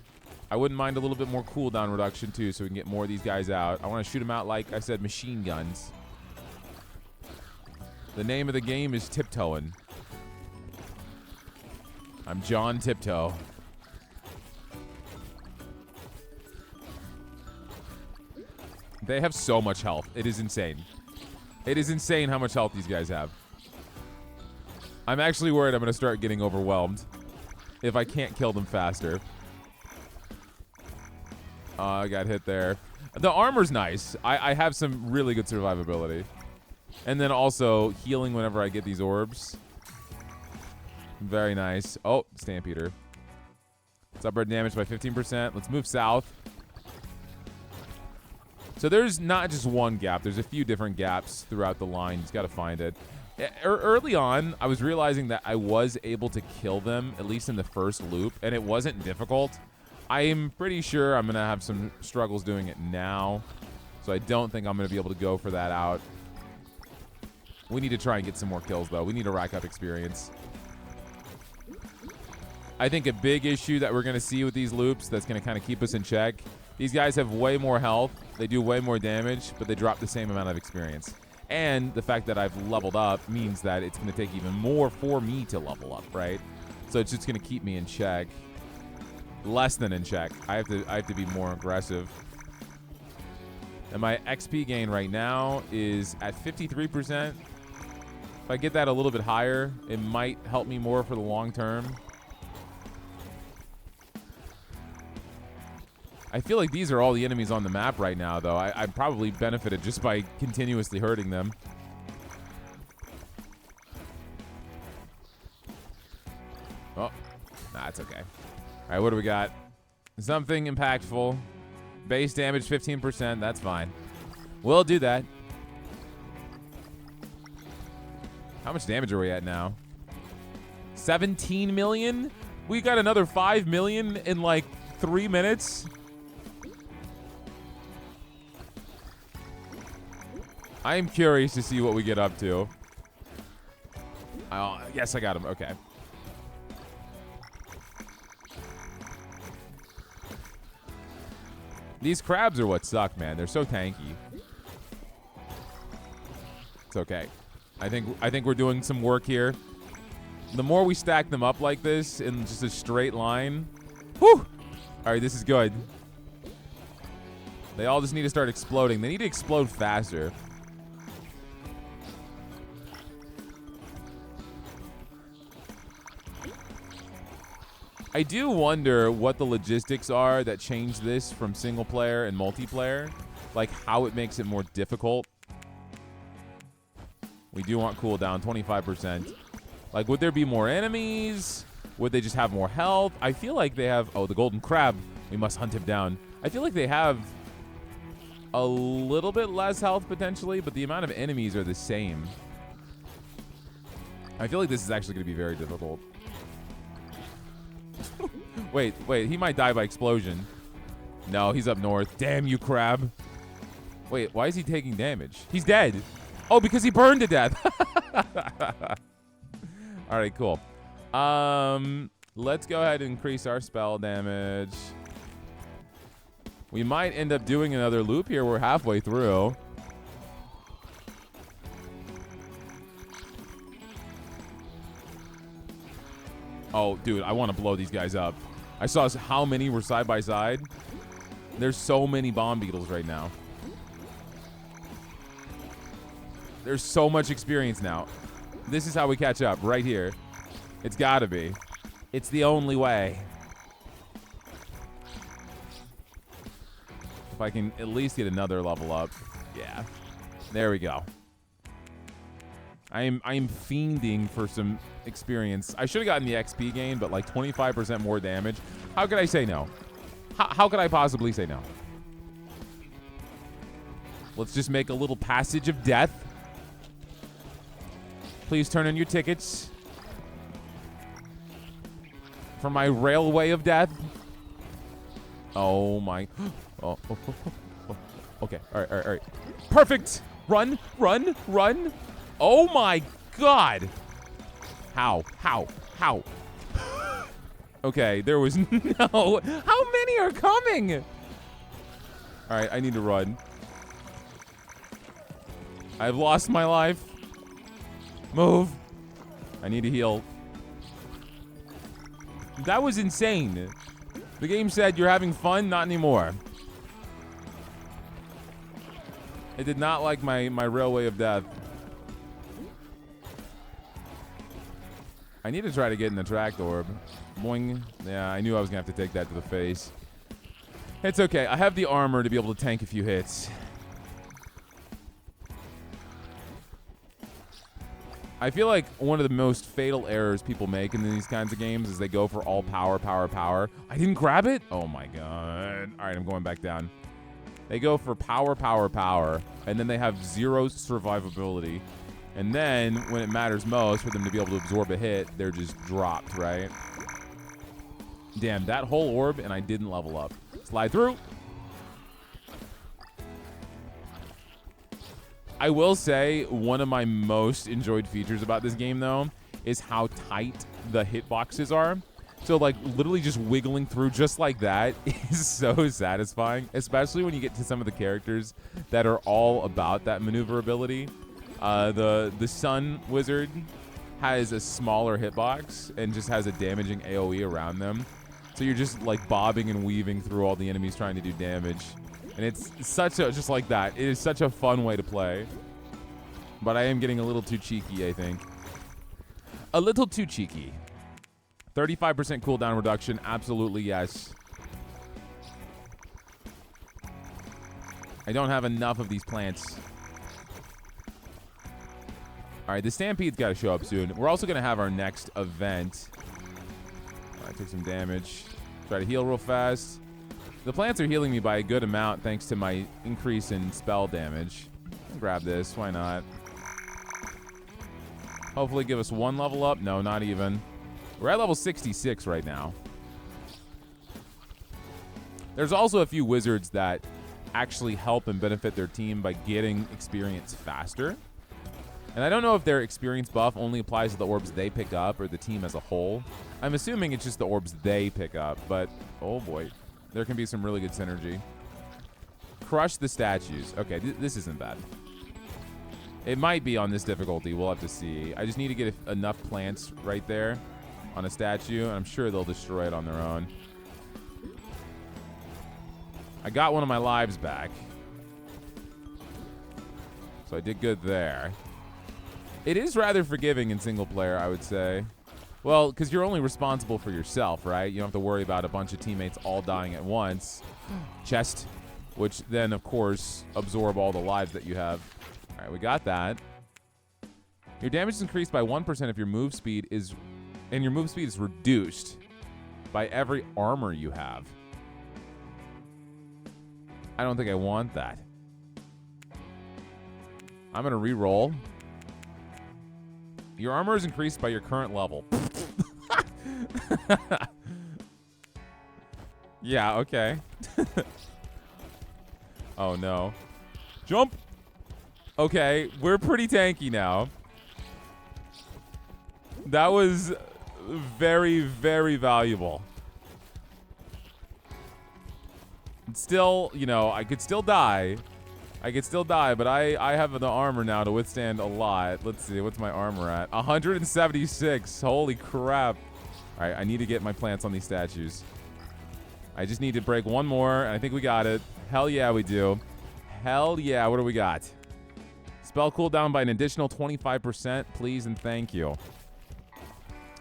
I wouldn't mind a little bit more cooldown reduction, too, so we can get more of these guys out. I want to shoot them out, like I said, machine guns. The name of the game is Tiptoeing. I'm John Tiptoe. They have so much health. It is insane. It is insane how much health these guys have. I'm actually worried I'm going to start getting overwhelmed if I can't kill them faster. I got hit there. The armor's nice. I have some really good survivability. And then also healing whenever I get these orbs. Very nice. Oh, Stampeder. Let's up our damage by 15%. Let's move south. So there's not just one gap. There's a few different gaps throughout the line. You just got to find it. Early on, I was realizing that I was able to kill them, at least in the first loop, and it wasn't difficult. I'm pretty sure I'm going to have some struggles doing it now, so I don't think I'm going to be able to go for that out. We need to try and get some more kills, though. We need to rack up experience. I think a big issue that we're going to see with these loops that's going to kind of keep us in check, these guys have way more health, they do way more damage, but they drop the same amount of experience. And the fact that I've leveled up means that it's going to take even more for me to level up, right? So it's just going to keep me in check. Less than in check. I have to be more aggressive. And my XP gain right now is at 53%. If I get that a little bit higher, it might help me more for the long term. I feel like these are all the enemies on the map right now, though. I probably benefited just by continuously hurting them. Oh, nah, it's okay. All right, what do we got? Something impactful. Base damage 15%. That's fine. We'll do that. How much damage are we at now? 17 million? We got another 5 million in like 3 minutes? I am curious to see what we get up to. Oh, yes, I got him. Okay. These crabs are what suck, man. They're so tanky. It's okay. I think we're doing some work here. The more we stack them up like this in just a straight line. Whew! All right, this is good. They all just need to start exploding. They need to explode faster. I do wonder what the logistics are that change this from single player and multiplayer. Like how it makes it more difficult. We do want cooldown, 25%. Like, would there be more enemies? Would they just have more health? I feel like they have... Oh, the golden crab. We must hunt him down. I feel like they have a little bit less health potentially, but the amount of enemies are the same. I feel like this is actually going to be very difficult. Wait, he might die by explosion. No, he's up north. Damn you, crab. Wait, why is he taking damage? He's dead. Oh, because he burned to death. All right, cool. Let's go ahead and increase our spell damage. We might end up doing another loop here. We're halfway through. Oh, dude, I want to blow these guys up. I saw how many were side by side. There's so many bomb beetles right now. There's so much experience now. This is how we catch up, right here. It's gotta be. It's the only way. If I can at least get another level up. Yeah. There we go. I am fiending for some experience. I should have gotten the XP gain, but like 25% more damage. How could I say no? How could I possibly say no? Let's just make a little passage of death. Please turn in your tickets for my railway of death. Oh my. Oh. Okay. All right. Perfect. Run. Oh my God. How? Okay, there was no. How many are coming? All right, I need to run. I've lost my life. Move. I need to heal. That was insane. The game said you're having fun, not anymore. It did not like my railway of death. I need to try to get in the track orb. Boing. Yeah, I knew I was going to have to take that to the face. It's okay. I have the armor to be able to tank a few hits. I feel like one of the most fatal errors people make in these kinds of games is they go for all power. I didn't grab it? Oh my God. All right, I'm going back down. They go for power, and then they have zero survivability. And then when it matters most for them to be able to absorb a hit, they're just dropped, right? Damn, that whole orb, and I didn't level up. Slide through. I will say one of my most enjoyed features about this game, though, is how tight the hitboxes are. So, like, literally just wiggling through just like that is so satisfying, especially when you get to some of the characters that are all about that maneuverability. The Sun Wizard has a smaller hitbox and just has a damaging AoE around them. So you're just, like, bobbing and weaving through all the enemies trying to do damage. And it's such a, just like that. It is such a fun way to play. But I am getting a little too cheeky, I think. A little too cheeky. 35% cooldown reduction, absolutely yes. I don't have enough of these plants. All right, the Stampede's got to show up soon. We're also going to have our next event. I took some damage. Try to heal real fast. The plants are healing me by a good amount thanks to my increase in spell damage. I'll grab this, why not? Hopefully give us one level up. No, not even. We're at level 66 right now. There's also a few wizards that actually help and benefit their team by getting experience faster. And I don't know if their experience buff only applies to the orbs they pick up or the team as a whole. I'm assuming it's just the orbs they pick up, but oh boy, there can be some really good synergy. Crush the statues. Okay, this isn't bad. It might be on this difficulty. We'll have to see. I just need to get enough plants right there on a statue, and I'm sure they'll destroy it on their own. I got one of my lives back. So I did good there. It is rather forgiving in single player, I would say. Well, because you're only responsible for yourself, right? You don't have to worry about a bunch of teammates all dying at once. Chest, which then, of course, absorb all the lives that you have. All right, we got that. Your damage is increased by 1% if your move speed is... And your move speed is reduced by every armor you have. I don't think I want that. I'm going to re-roll. Your armor is increased by your current level. Yeah, okay. Oh, no. Jump! Okay, we're pretty tanky now. That was very, very valuable. It's still, you know, I could still die. But I have the armor now to withstand a lot. Let's see, what's my armor at? 176. Holy crap. All right, I need to get my plants on these statues. I just need to break one more, and I think we got it. Hell yeah, we do. Hell yeah, what do we got? Spell cooldown by an additional 25%, please and thank you.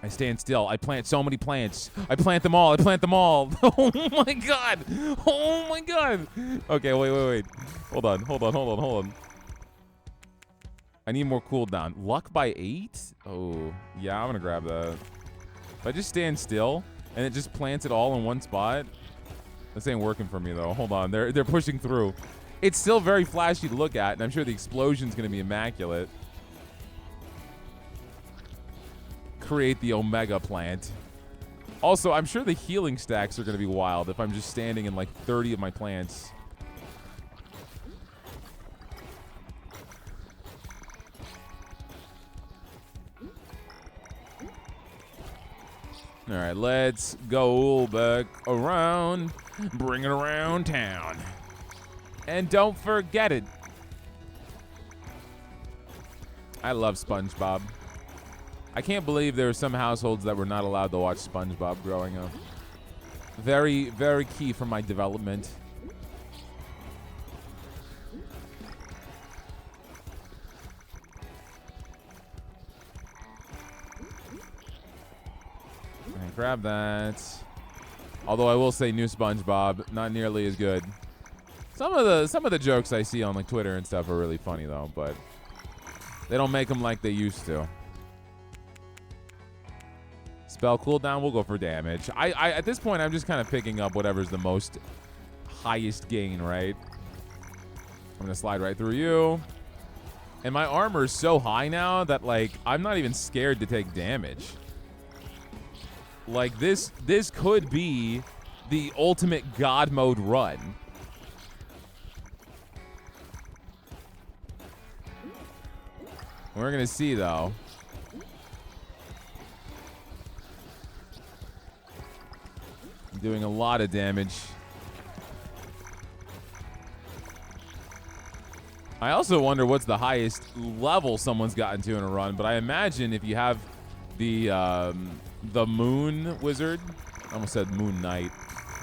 I stand still. I plant so many plants. I plant them all. Oh my god. Oh my god. Okay, wait. Hold on. I need more cooldown. Luck by 8? Oh, yeah, I'm gonna grab that. If I just stand still and it just plants it all in one spot, this ain't working for me though. Hold on, they're pushing through. It's still very flashy to look at, and I'm sure the explosion's gonna be immaculate. Create the Omega plant. Also, I'm sure the healing stacks are going to be wild if I'm just standing in like 30 of my plants. All right, let's go back around. Bring it around town. And don't forget it. I love SpongeBob. I can't believe there were some households that were not allowed to watch SpongeBob growing up. Very, very key for my development. Alright, grab that. Although I will say new SpongeBob, not nearly as good. Some of the jokes I see on like Twitter and stuff are really funny though, but they don't make them like they used to. Spell cooldown, we'll go for damage. I at this point, I'm just kind of picking up whatever's the most highest gain, right? I'm going to slide right through you. And my armor is so high now that, like, I'm not even scared to take damage. Like, this could be the ultimate God mode run. We're gonna see, though. I'm doing a lot of damage. I also wonder what's the highest level someone's gotten to in a run, but I imagine if you have the Moon Wizard, I almost said Moon Knight,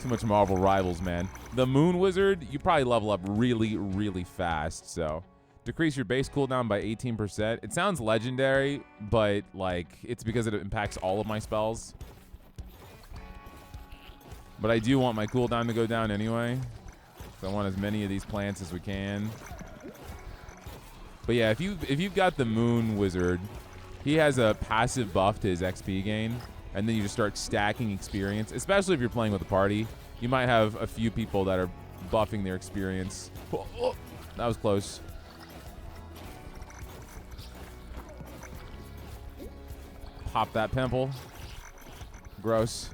too much Marvel Rivals, man. The Moon Wizard, you probably level up really, really fast, so. Decrease your base cooldown by 18%. It sounds legendary, but like it's because it impacts all of my spells. But I do want my cooldown to go down anyway. So I want as many of these plants as we can. But yeah, if you've got the Moon Wizard, he has a passive buff to his XP gain, and then you just start stacking experience, especially if you're playing with a party. You might have a few people that are buffing their experience. Oh, that was close. Pop that pimple. Gross.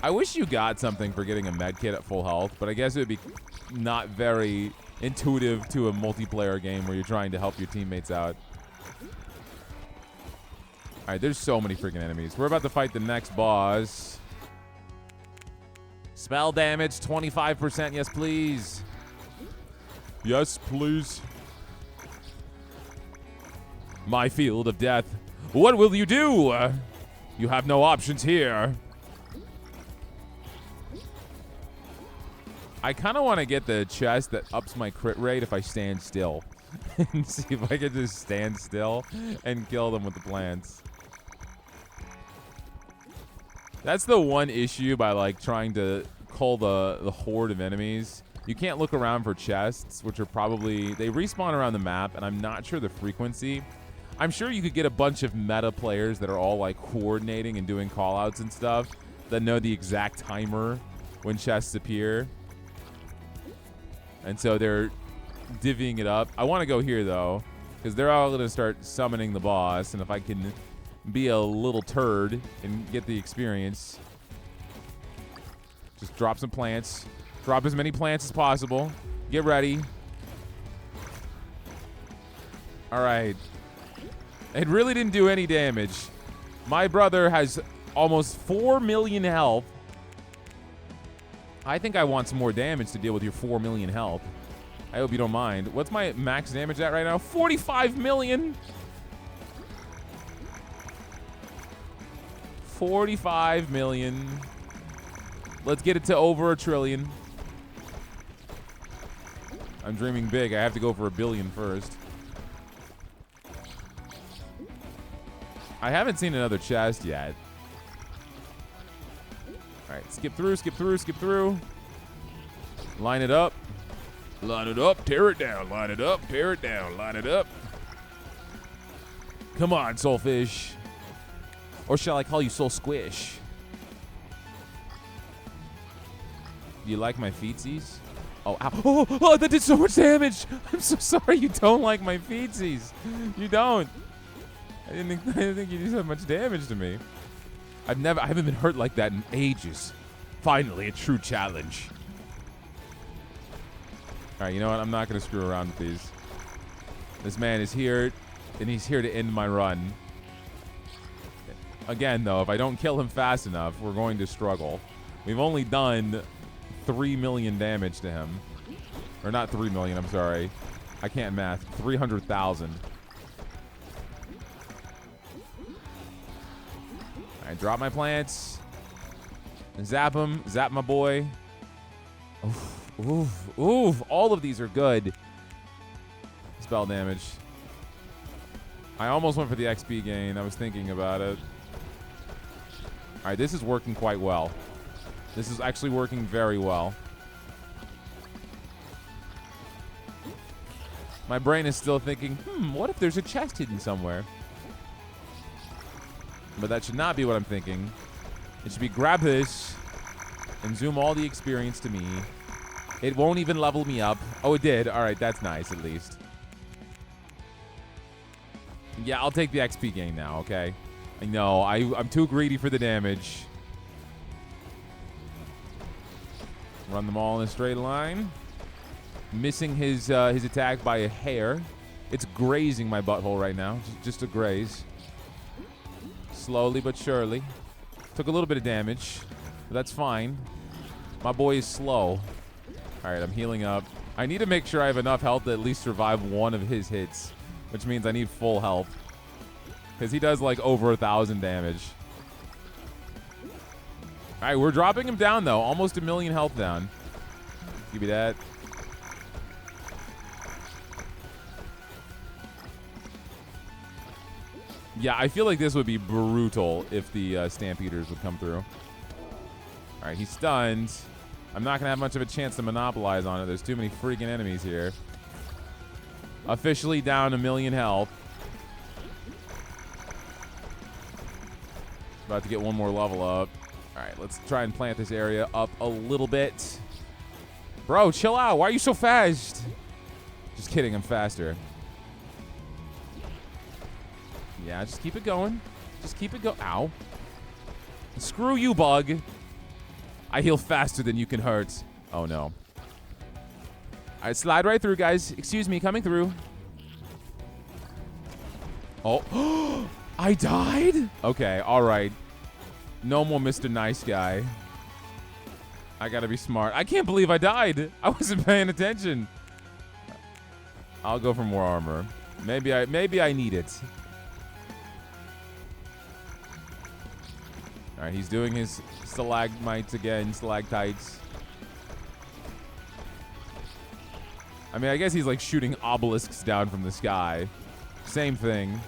I wish you got something for getting a med kit at full health, but I guess it would be not very intuitive to a multiplayer game where you're trying to help your teammates out. All right, there's so many freaking enemies. We're about to fight the next boss. Spell damage, 25%. Yes, please. Yes, please. My field of death. What will you do? You have no options here. I kind of want to get the chest that ups my crit rate if I stand still. And see if I can just stand still and kill them with the plants. That's the one issue by like trying to cull the horde of enemies. You can't look around for chests, which are probably, they respawn around the map, and I'm not sure the frequency. I'm sure you could get a bunch of meta players that are all like coordinating and doing callouts and stuff that know the exact timer when chests appear. And so they're divvying it up. I want to go here, though, because they're all going to start summoning the boss. And if I can be a little turd and get the experience, just drop some plants. Drop as many plants as possible. Get ready. All right. It really didn't do any damage. My brother has almost 4 million health. I think I want some more damage to deal with your 4 million health. I hope you don't mind. What's my max damage at right now? 45 million. 45 million. Let's get it to over 1 trillion. I'm dreaming big. I have to go for 1 billion first. I haven't seen another chest yet. All right, skip through, skip through, skip through. Line it up. Line it up, tear it down. Line it up, tear it down. Line it up. Come on, Soulfish. Or shall I call you Soul Squish? Do you like my feetsies? Oh, ow. Oh, that did so much damage. I'm so sorry you don't like my feetsies. You don't. I didn't think you did so much damage to me. I haven't been hurt like that in ages. Finally, a true challenge. All right, you know what? I'm not going to screw around with these. This man is here, and he's here to end my run. Again, though, if I don't kill him fast enough, we're going to struggle. We've only done 3 million damage to him. Or not 3 million, I'm sorry. I can't math. 300,000. I drop my plants. Zap him. Zap my boy. Oof, oof, oof. All of these are good. Spell damage. I almost went for the XP gain. I was thinking about it. All right, this is working quite well. This is actually working very well. My brain is still thinking, what if there's a chest hidden somewhere? But that should not be what I'm thinking. It should be grab this and zoom all the experience to me. It won't even level me up. Oh, it did. All right, that's nice at least. Yeah, I'll take the XP gain now, okay? I know, I'm too greedy for the damage. Run them all in a straight line. Missing his attack by a hair. It's grazing my butthole right now, just a graze. Slowly but surely. Took a little bit of damage, but that's fine. My boy is slow. All right, I'm healing up. I need to make sure I have enough health to at least survive one of his hits, which means I need full health. Because he does like over 1,000 damage. All right, we're dropping him down though. Almost 1,000,000 health down. Give me that. Yeah, I feel like this would be brutal if the Stampeders would come through. All right, he's stunned. I'm not going to have much of a chance to monopolize on it. There's too many freaking enemies here. Officially down 1,000,000 health. About to get one more level up. All right, let's try and plant this area up a little bit. Bro, chill out. Why are you so fast? Just kidding, I'm faster. Yeah, just keep it going. Just keep it going. Ow. Screw you, bug. I heal faster than you can hurt. Oh, no. All right, slide right through, guys. Excuse me, coming through. Oh. I died? Okay, all right. No more Mr. Nice Guy. I gotta be smart. I can't believe I died. I wasn't paying attention. I'll go for more armor. Maybe I need it. All right, he's doing his stalagmites again, stalactites. I mean, I guess he's like shooting obelisks down from the sky. Same thing.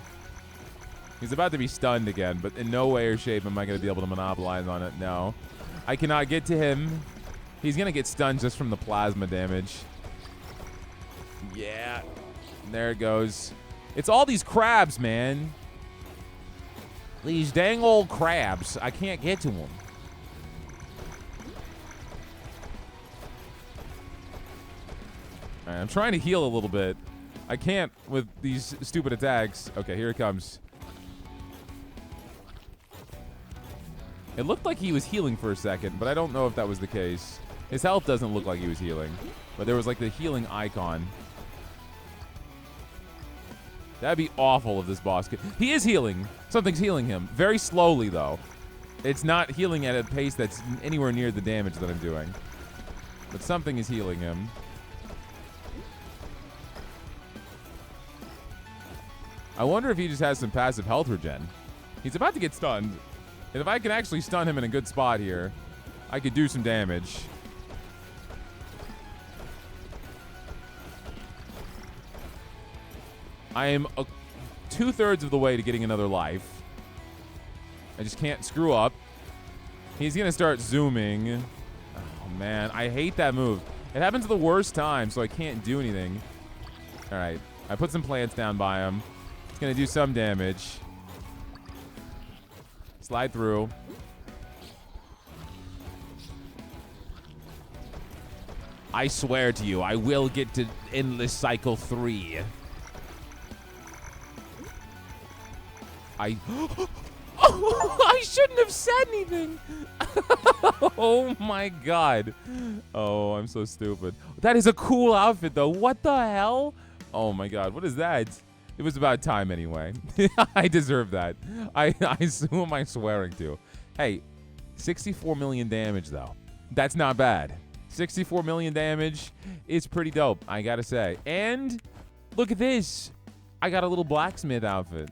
He's about to be stunned again, but in no way or shape am I going to be able to monopolize on it. No. I cannot get to him. He's going to get stunned just from the plasma damage. Yeah. There it goes. It's all these crabs, man. These dang old crabs. I can't get to them. All right, I'm trying to heal a little bit. I can't with these stupid attacks. Okay, here it comes. It looked like he was healing for a second, but I don't know if that was the case. His health doesn't look like he was healing, but there was like the healing icon. That'd be awful if this boss could. He is healing. Something's healing him. Very slowly, though. It's not healing at a pace that's anywhere near the damage that I'm doing. But something is healing him. I wonder if he just has some passive health regen. He's about to get stunned. And if I can actually stun him in a good spot here, I could do some damage. I am 2/3 of the way to getting another life. I just can't screw up. He's going to start zooming. Oh, man. I hate that move. It happens at the worst time, so I can't do anything. All right. I put some plants down by him. It's going to do some damage. Slide through. I swear to you, I will get to Endless Cycle 3. I shouldn't have said anything. Oh my god. Oh, I'm so stupid. That is a cool outfit though. What the hell? Oh my god, what is that? It was about time anyway. I deserve that. Who am I swearing to? Hey, 64 million damage though. That's not bad. 64 million damage is pretty dope, I gotta say. And look at this. I got a little blacksmith outfit.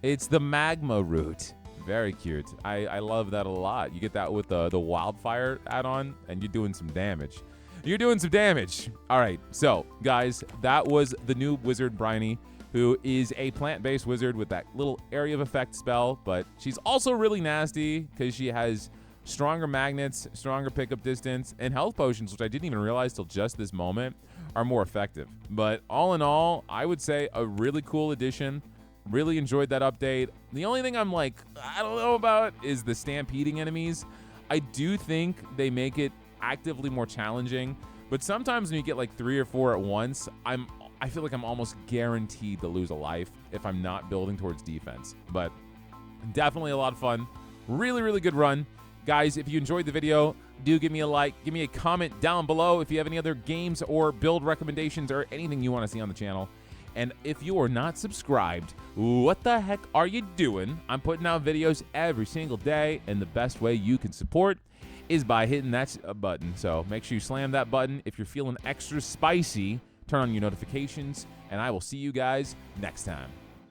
It's the magma root. Very cute. I love that a lot. You get that with the wildfire add-on, and you're doing some damage. You're doing some damage. All right, so, guys, that was the new wizard, Bryony, who is a plant-based wizard with that little area of effect spell, but she's also really nasty because she has stronger magnets, stronger pickup distance, and health potions, which I didn't even realize till just this moment, are more effective. But all in all, I would say a really cool addition. Really enjoyed that update. The only thing I'm like, I don't know about is the stampeding enemies. I do think they make it actively more challenging, but sometimes when you get like 3 or 4 at once, I'm I feel like I'm almost guaranteed to lose a life if I'm not building towards defense. But definitely a lot of fun. Really, really good run. Guys, if you enjoyed the video, do give me a like. Give me a comment down below if you have any other games or build recommendations or anything you want to see on the channel. And if you are not subscribed, what the heck are you doing? I'm putting out videos every single day, and the best way you can support is by hitting that button. So make sure you slam that button. If you're feeling extra spicy, turn on your notifications, and I will see you guys next time.